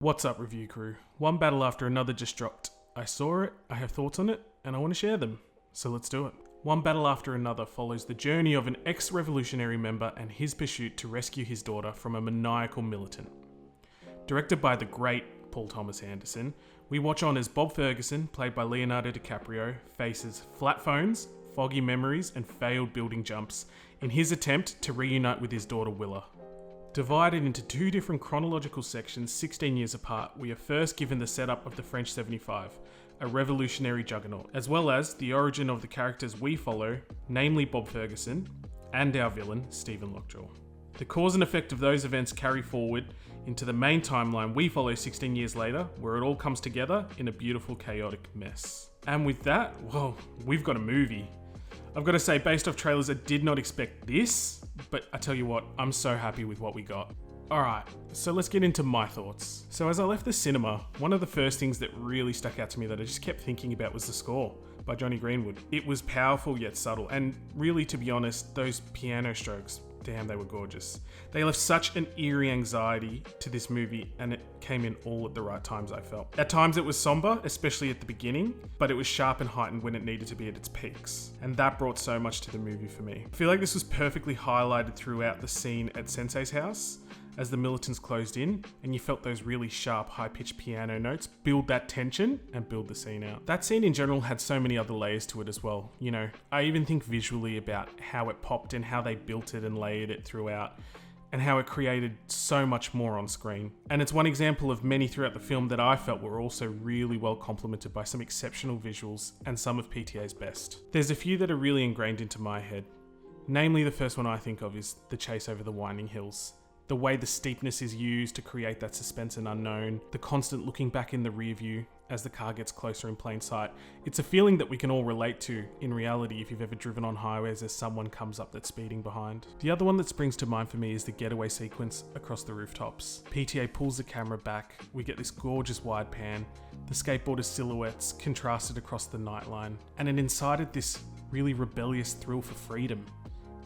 What's up, review crew? One battle after another just dropped. I saw it, I have thoughts on it, and I want to share them. So let's do it. One battle after another follows the journey of an ex-revolutionary member and his pursuit to rescue his daughter from a maniacal militant. Directed by the great Paul Thomas Anderson, we watch on as Bob Ferguson, played by Leonardo DiCaprio, faces flat phones, foggy memories, and failed building jumps in his attempt to reunite with his daughter Willa. Divided into two different chronological sections 16 years apart, we are first given the setup of the French 75, a revolutionary juggernaut, as well as the origin of the characters we follow, namely Bob Ferguson, and our villain, Stephen Lockjaw. The cause and effect of those events carry forward into the main timeline we follow 16 years later, where it all comes together in a beautiful, chaotic mess. And with that, well, we've got a movie. I've got to say, based off trailers, I did not expect this, but I tell you what, I'm so happy with what we got. Alright, so let's get into my thoughts. So as I left the cinema, one of the first things that really stuck out to me that I just kept thinking about was the score by Johnny Greenwood. It was powerful yet subtle, and really, to be honest, those piano strokes, damn, they were gorgeous. They left such an eerie anxiety to this movie, and it came in all at the right times, I felt. At times it was somber, especially at the beginning, but it was sharp and heightened when it needed to be at its peaks. And that brought so much to the movie for me. I feel like this was perfectly highlighted throughout the scene at Sensei's house, as the militants closed in, and you felt those really sharp, high-pitched piano notes build that tension and build the scene out. That scene in general had so many other layers to it as well. You know, I even think visually about how it popped and how they built it and layered it throughout, and how it created so much more on screen. And it's one example of many throughout the film that I felt were also really well complemented by some exceptional visuals and some of PTA's best. There's a few that are really ingrained into my head. Namely, the first one I think of is the chase over the winding hills. The way the steepness is used to create that suspense and unknown, the constant looking back in the rear view as the car gets closer in plain sight. It's a feeling that we can all relate to in reality if you've ever driven on highways as someone comes up that's speeding behind. The other one that springs to mind for me is the getaway sequence across the rooftops. PTA pulls the camera back, we get this gorgeous wide pan, the skateboarders' silhouettes contrasted across the nightline, and it incited this really rebellious thrill for freedom,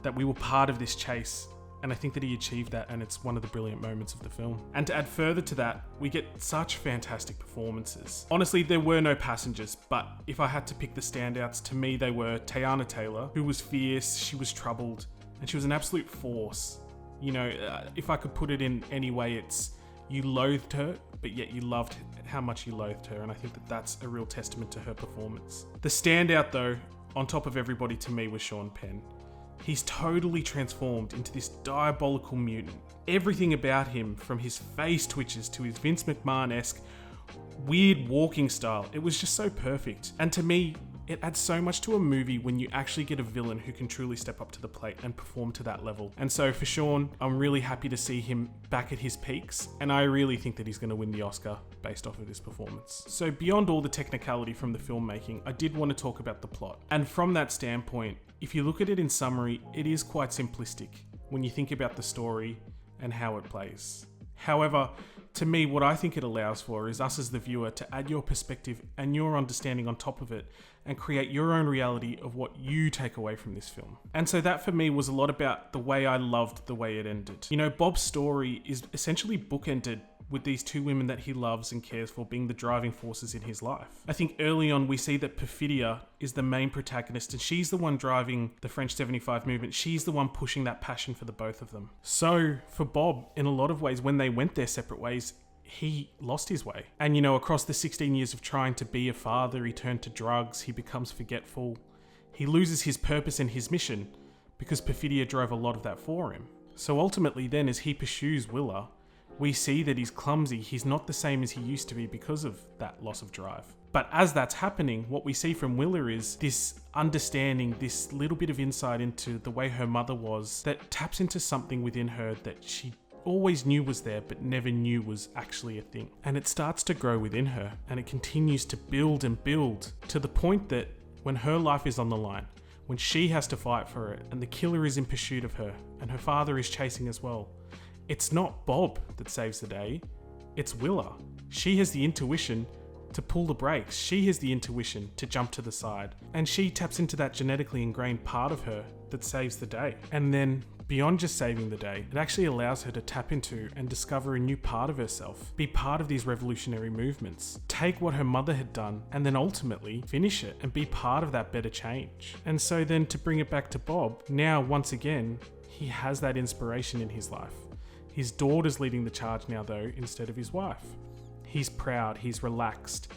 that we were part of this chase. And I think that he achieved that, and it's one of the brilliant moments of the film. And to add further to that, we get such fantastic performances. Honestly, there were no passengers, but if I had to pick the standouts, to me they were Teyana Taylor, who was fierce, she was troubled, and she was an absolute force. You know, if I could put it in any way, it's you loathed her, but yet you loved how much you loathed her, and I think that that's a real testament to her performance. The standout though, on top of everybody to me, was Sean Penn. He's totally transformed into this diabolical mutant. Everything about him, from his face twitches to his Vince McMahon-esque weird walking style, it was just so perfect. And to me, it adds so much to a movie when you actually get a villain who can truly step up to the plate and perform to that level. And so for Sean, I'm really happy to see him back at his peaks, and I really think that he's going to win the Oscar based off of this performance. So beyond all the technicality from the filmmaking, I did want to talk about the plot. And from that standpoint, if you look at it in summary, it is quite simplistic when you think about the story and how it plays. However, to me, what I think it allows for is us as the viewer to add your perspective and your understanding on top of it and create your own reality of what you take away from this film. And so that for me was a lot about the way I loved the way it ended. You know, Bob's story is essentially bookended with these two women that he loves and cares for being the driving forces in his life. I think early on we see that Perfidia is the main protagonist, and she's the one driving the French 75 movement. She's the one pushing that passion for the both of them. So for Bob, in a lot of ways, when they went their separate ways, he lost his way. And you know, across the 16 years of trying to be a father, he turned to drugs, he becomes forgetful. He loses his purpose and his mission because Perfidia drove a lot of that for him. So ultimately then, as he pursues Willa, we see that he's clumsy, he's not the same as he used to be because of that loss of drive. But as that's happening, what we see from Willa is this understanding, this little bit of insight into the way her mother was, that taps into something within her that she always knew was there, but never knew was actually a thing. And it starts to grow within her, and it continues to build and build to the point that when her life is on the line, when she has to fight for it, and the killer is in pursuit of her, and her father is chasing as well, it's not Bob that saves the day, it's Willa. She has the intuition to pull the brakes. She has the intuition to jump to the side. And she taps into that genetically ingrained part of her that saves the day. And then Beyond just saving the day, it actually allows her to tap into and discover a new part of herself, be part of these revolutionary movements, take what her mother had done, and then ultimately finish it and be part of that better change. And so then to bring it back to Bob, now once again, he has that inspiration in his life. His daughter's leading the charge now though, instead of his wife. He's proud, he's relaxed,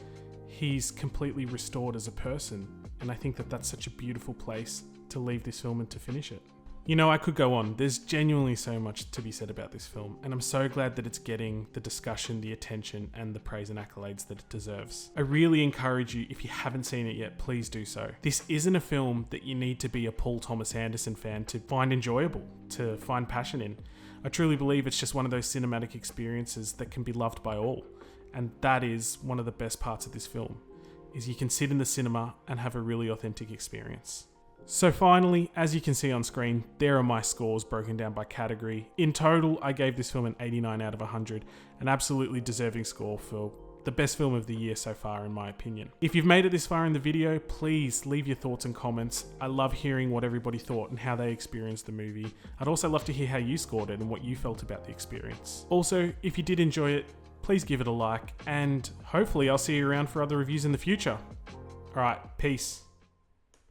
he's completely restored as a person. And I think that that's such a beautiful place to leave this film and to finish it. You know, I could go on. There's genuinely so much to be said about this film, and I'm so glad that it's getting the discussion, the attention, and the praise and accolades that it deserves. I really encourage you, if you haven't seen it yet, please do so. This isn't a film that you need to be a Paul Thomas Anderson fan to find enjoyable, to find passion in. I truly believe it's just one of those cinematic experiences that can be loved by all, and that is one of the best parts of this film, is you can sit in the cinema and have a really authentic experience. So finally, as you can see on screen, there are my scores broken down by category. In total, I gave this film an 89 out of 100, an absolutely deserving score for the best film of the year so far in my opinion. If you've made it this far in the video, please leave your thoughts and comments. I love hearing what everybody thought and how they experienced the movie. I'd also love to hear how you scored it and what you felt about the experience. Also, if you did enjoy it, please give it a like, and hopefully I'll see you around for other reviews in the future. Alright, peace.